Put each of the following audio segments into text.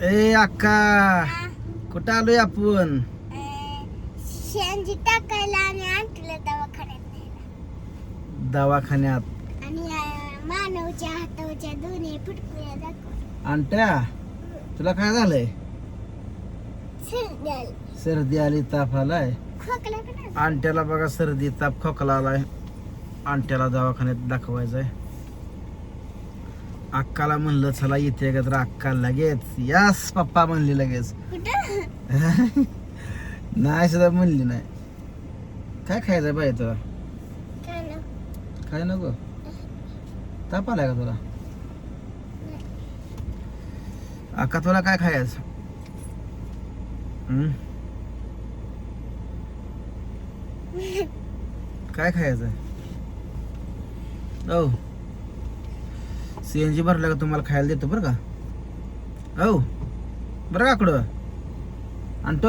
ए अक्का, कुठं आलोय आपण? शेंजी टाकायला आणि आणलं दवाखान्यात नेला. दवाखान्यात. आणि मानवच्या हातावरच्या दोन्ही फुटकुळ्या दाखवल्या. आणत्या तुला काय झालंय? सर्दी सर्दी आली, ताप आलाय. खोकला पण आला. आणट्याला बघा सर्दी ताप खोकला आलाय. आणट्याला दवाखान्यात दाखवायचंय. अक्काला म्हणलं चला इथे का, तर अक्का लगेच यास पप्पा म्हणली लगेच. कुठं? नाही सुद्धा म्हणली नाही. काय खायचं बाई तुला? काय नको. काय नको? ताप आलाय का तुला? अक्का तुला काय खायचं? काय खायचं? हो, सीएनजी भरलं का तुम्हाला खायला देतो बरं का? हो बरं का कडं आणतो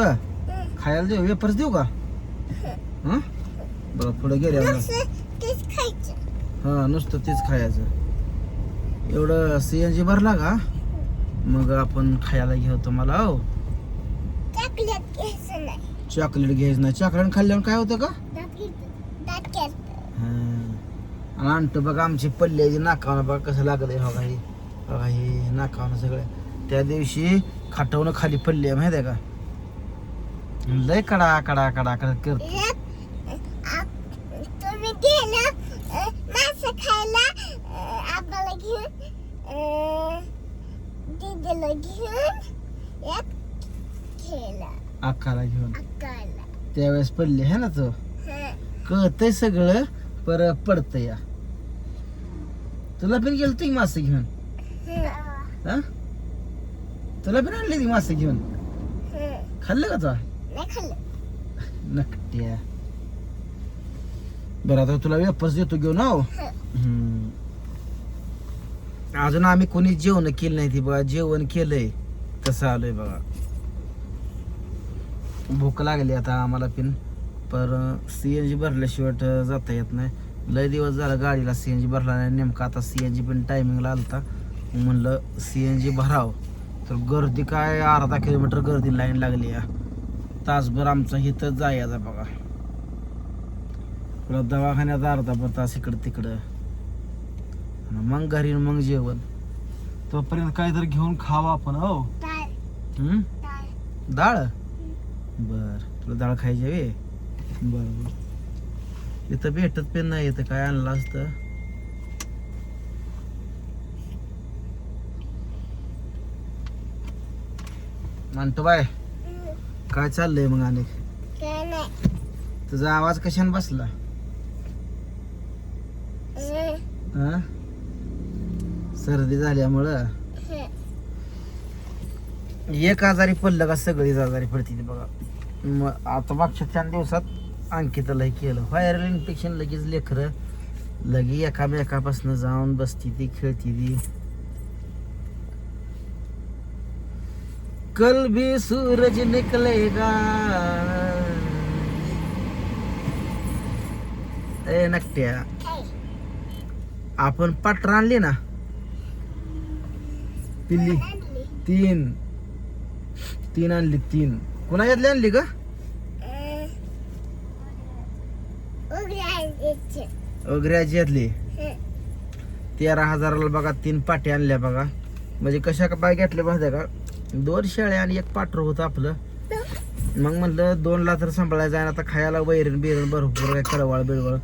खायला देऊ, वेपर्स देऊ का? हं बरं पुढे गेले. तेच खायचं. हां नुसतं तेच खायचं. एवढं सीएनजी भरला का मग आपण खायला घेऊ तुम्हाला. हो चॉकलेट घ्यायचं नाही. चॉकलेट घ्यायचं नाही. चॉकलेट खाल्ल्यावर काय होतं का? दात केलं. आणि आणतो बघा आमची पल्ल्याची नाकावनं बघा कसं लागलंय. हो काही बघा हे नाकावनं सगळं. त्या दिवशी खाटवणं खाली पडली आहे माहिती आहे का? लय कडा कडा कडा कडा करते. तुम्ही गेलं मासे खायला आम्हाला घेऊन दीदीला घेऊन एक खेळला. अक्काला घेऊन अक्काला. त्यावेळेस पडली आहे ना तो. कळतंय सगळं पर पडतं या. तुला पण गेलं तुम्ही मासे घेऊन? हा तुला पण आणली ती मासे घेऊन? खाल्लं का तुला? नाही खाल्लं. नकट्या. बरं आता तुला वेपर्स देतो घेऊन. हो अजून आम्ही कोणी जेवण केलं नाही. ती बघा जेवण केलंय तसं आलोय बघा. भूक लागली आता आम्हाला पण. पर सीएनजी भरल्याशिवाय जाता येत नाही. लय दिवस झाला गाडीला सीएनजी भरला नाही. नेमका आता सीएनजी पण टायमिंगला आलता. म्हणलं सीएनजी भराव तर गर्दी काय अर्धा किलोमीटर गर्दी लाईन लागली या. तासभर आमचं इथं जायचं बघा. पुन्हा दवाखान्यात अर्धा तास इकडं तिकडं. मग घरी मग जेवण. तोपर्यंत काहीतरी घेऊन खावा आपण. हो डाळ. बर तुला डाळ खायची वे. बर इथं भेटत पण नाही. इथं काय आणलं असतं. म्हणतो बाय काय चाललंय मग? आणि काय नाही. तुझा आवाज कशाने बसला? हा सर्दी झाल्यामुळं. एक आजारी पडलं का सगळीच आजारी पडते बघा. मग आता मागच्या 4 दिवसात अंकितालाही केलं व्हायरल इन्फेक्शन. लगेच लेकरं लगे एकामेकापासून जाऊन बसती ती खेळती ती. कल भी सूरज निकलेगा. ए नकट्या आपण पाटर आणली ना पिल्ली. 3 आणली. 3 कुणाच्यातली आणली का? ओगऱ्याच्यातली. 13,000ला बघा 3 पाट्या आणल्या बघा. म्हणजे कशा का पाय घेतल्या माहिती का? 2 शेळ्या आणि 1 पाटर होतं आपलं. मग म्हणलं 2ला तर सांभाळायचं आहे. आता खायला वैरण बिरण भरपूर कडवाळ बिळवळ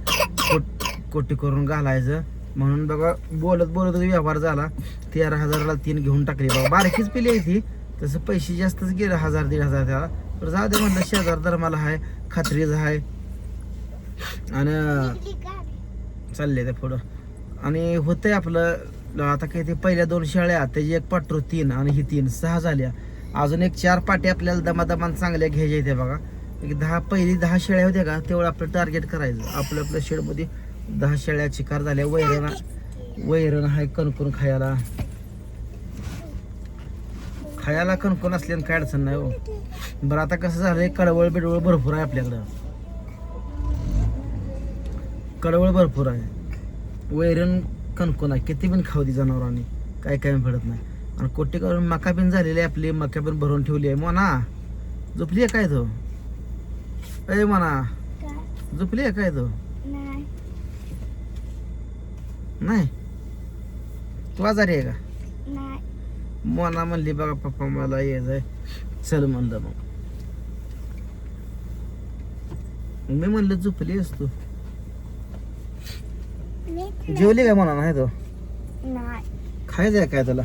कोटी करून घालायचं. म्हणून बघा बोलत बोलत व्यवहार झाला. 13,000ला 3 घेऊन टाकली बघा. बारकीच पिली आहे ती. तसं पैसे जास्तच गेले 1,000-1,500 त्याला. तर जाऊ दे म्हणलं शेजार धर्माला आहे खात्रीच आहे. आणि चालले ते पुढं. आणि होतंय आपलं आता काही ते पहिल्या 2 शेळ्या त्याची 1 पाटर 3 आणि ही 3 6 झाल्या. अजून एक 4 पाटे आपल्याला दमादमान चांगल्या घ्यायच्या इथे बघा. एक 10 पहिली 10 शेळ्या होत्या का तेवढं आपलं टार्गेट करायचं. आपल्या शेडमध्ये 10 शेळ्या चिकार झाल्या. वैरण आहे कणकण खायला. कणकण असल्यानं काय अडचण नाही. हो बरं आता कसं झालंय कडवळ बिडवळ भरपूर आहे आपल्याकडं. कडवळ भरपूर आहे. वैरण कणकण आहे. किती पण खाऊ दे जनावरांनी काय काय पडत नाही. आणि कोटी करून मका पण झालेली आहे आपली, मका पण भरून ठेवली आहे. मोना झोपली आहे काय तो? ए मोना काय झोपली आहे काय तो? नाही नाही तू आजारी आहे का? नाही मोना म्हणली बघा पप्पा मला यायचंय, चल म्हणलं. मग मी म्हणलं झोपली आहेस तू. मी जेवली काय म्हणा नाही तो? नाही खायचं आहे काय तुला?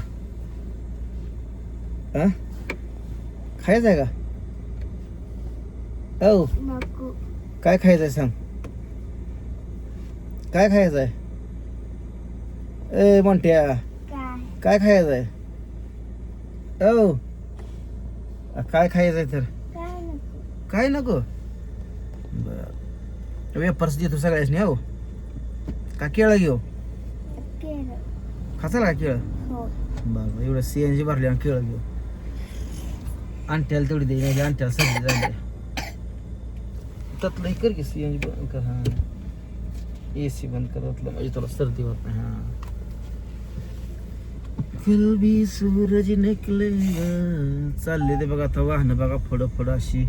हा खायचं आहे का? औ नको काय खायचं आहे सांग, काय खायचं आहे? ए म्हणत्या काय काय खायचं आहे? औ काय खायचं आहे तर? काय नको काय नको? बर वेपर्स देतो सगळ्याच हो का केळं घेऊ? केलं खाचाल का केळं? हो बाबा एवढं CNG भरले आणि केळं घेऊ. आणट्याला तेवढी दे, नाही आणट्याला सर्दी झाली. त्यातलं हे कर की CNG बंद कर. हा AC बंद कर त्यातलं, म्हणजे तुला सर्दी होत नाही. हा कल भी सूरज निकलेगा. चालले ते बघा आता वाहनं बघा फडं फडं अशी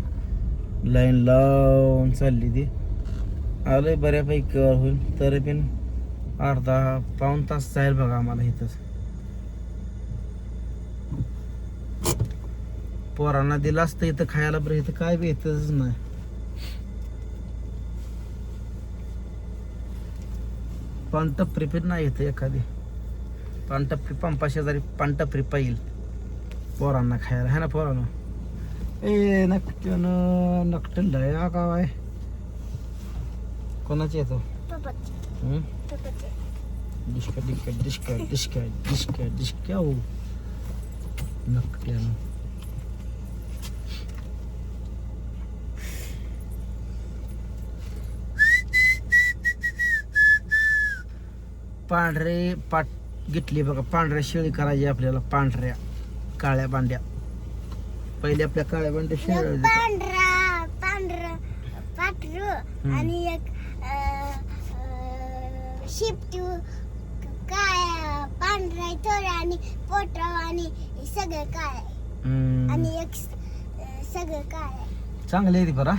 लाईन लावून चालली ती. आलंय बऱ्यापैकी होईल तरी पण अर्धा पाऊण तास जाईल बघा आम्हाला इथंच. पोरांना दिलं असतं इथं खायला, बरं इथं काय बी येतच नाही. पानटपरी पण नाही येतं एखादी. पानटपरी पंपा शेजारी पानटपरी पाहिल पोरांना खायला, है ना पोरांना? ए नकटन नकटन लया गाव आहे. कोणाची येतो? पप्पाची पप्पाची डिस्का डिस्का डिस्का डिस्का डिस्का डिस्का हो नकट्यानं. पांढरे पाट घेतली बघा, पांढऱ्या शेळी करायची आपल्याला, पांढऱ्या काळ्या बांड्या. पहिले आपल्या काळ्या बांड्या शेळी पांढरा पांढरा पांढरू आणि एक शिपटू काय पांढरा थोडा आणि पोटराव आणि सगळं काय आणि एक सगळं काय चांगली आहे ती बरा.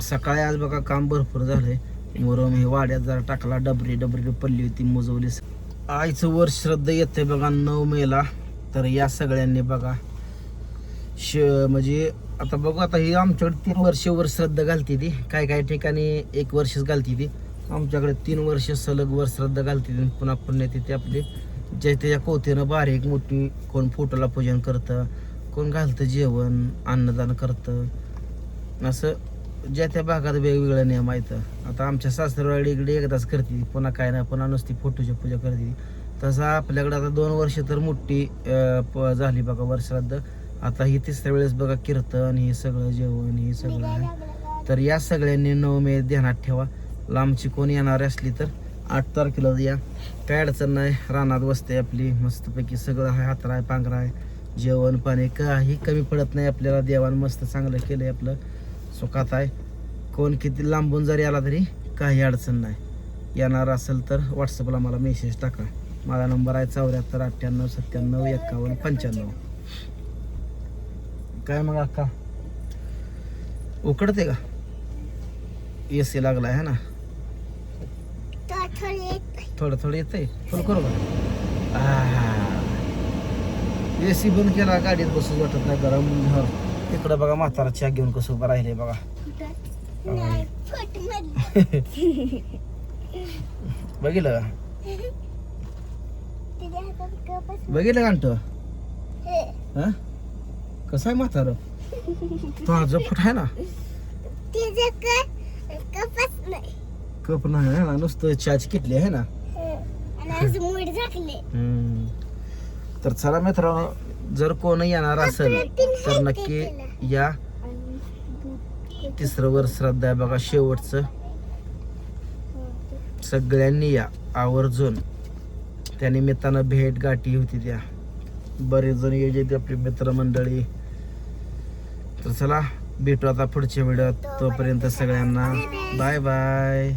सकाळी आज बघा काम भरपूर झालंय. मोरम हे वाड्यात जरा टाकला, डबरी डबरी पडली होती मुजवली. आईचं वर श्रद्धा येते बघा 9 मेला. तर या सगळ्यांनी बघा म्हणजे आता बघू, आता ही आमच्याकडे 3 वर्ष वर श्रद्धा घालते ती, काय काय ठिकाणी 1 वर्षच घालते ती. आमच्याकडे 3 वर्ष सलग वर श्रद्धा घालते ती. पुन्हा पुण्यतिथी आपली ज्या त्याच्या कोथीनं बारीक मोठी, कोण फोटोला पूजन करतं, कोण घालतं जेवण, अन्नदान करतं. असं ज्या त्या भागात वेगवेगळे नियम आहेत. आता आमच्या सासरवाडी इकडे एकदाच करते, पुन्हा काय नाही, पुन्हा नुसती फोटोची पूजा करते. तसं आपल्याकडे आता 2 वर्ष तर मोठी झाली बघा वर्षात. आता ही 3ऱ्या वेळेस बघा कीर्तन, हे सगळं जेवण, हे सगळं आहे. तर या सगळ्यांनी 9 मे ध्यानात ठेवा. लांबची कोण येणार असली तर 8 तारखेला या, काय अडचण नाही. रानात बसते आपली मस्तपैकी, सगळं आहे, हातरा आहे, पांघरा आहे, जेवण पाणी काही कमी पडत नाही आपल्याला. देवानं मस्त चांगलं केलंय, आपलं सुखात आहे. कोण किती लांबून जरी आला तरी काही अडचण नाही. येणार असेल तर व्हॉट्सअपला मला मेसेज टाका. माझा नंबर आहे 74 98 97 51 95. काय मग अक्का उकडते का? AC लागलाय है ना? थोडं थोडं येतंय, फुल करू का? AC बंद केला, गाडीत बसून वाटत नाही, गरम घर. तिकडं बघा म्हातारा चहा घेऊन कसं उभं राहिले बघा. बघितलं का? बघितलं का आणतो? हा कसं आहे म्हातारं? तो आज फट आहे ना, कप नाही ना, नुसतं चहाची किटली आहे ना. तर चला मित्रांनो, जर कोण येणार असेल तर नक्की या. 3रं वर्ष श्राद्ध आहे बघा, शेवटचं. सगळ्यांनी या आवर्जून. त्या निमित्तानं भेट गाठी होती, त्या बरेच जण यायचे आपली मित्रमंडळी. तर चला भेटू आता पुढच्या व्हिडिओत. तोपर्यंत सगळ्यांना बाय बाय.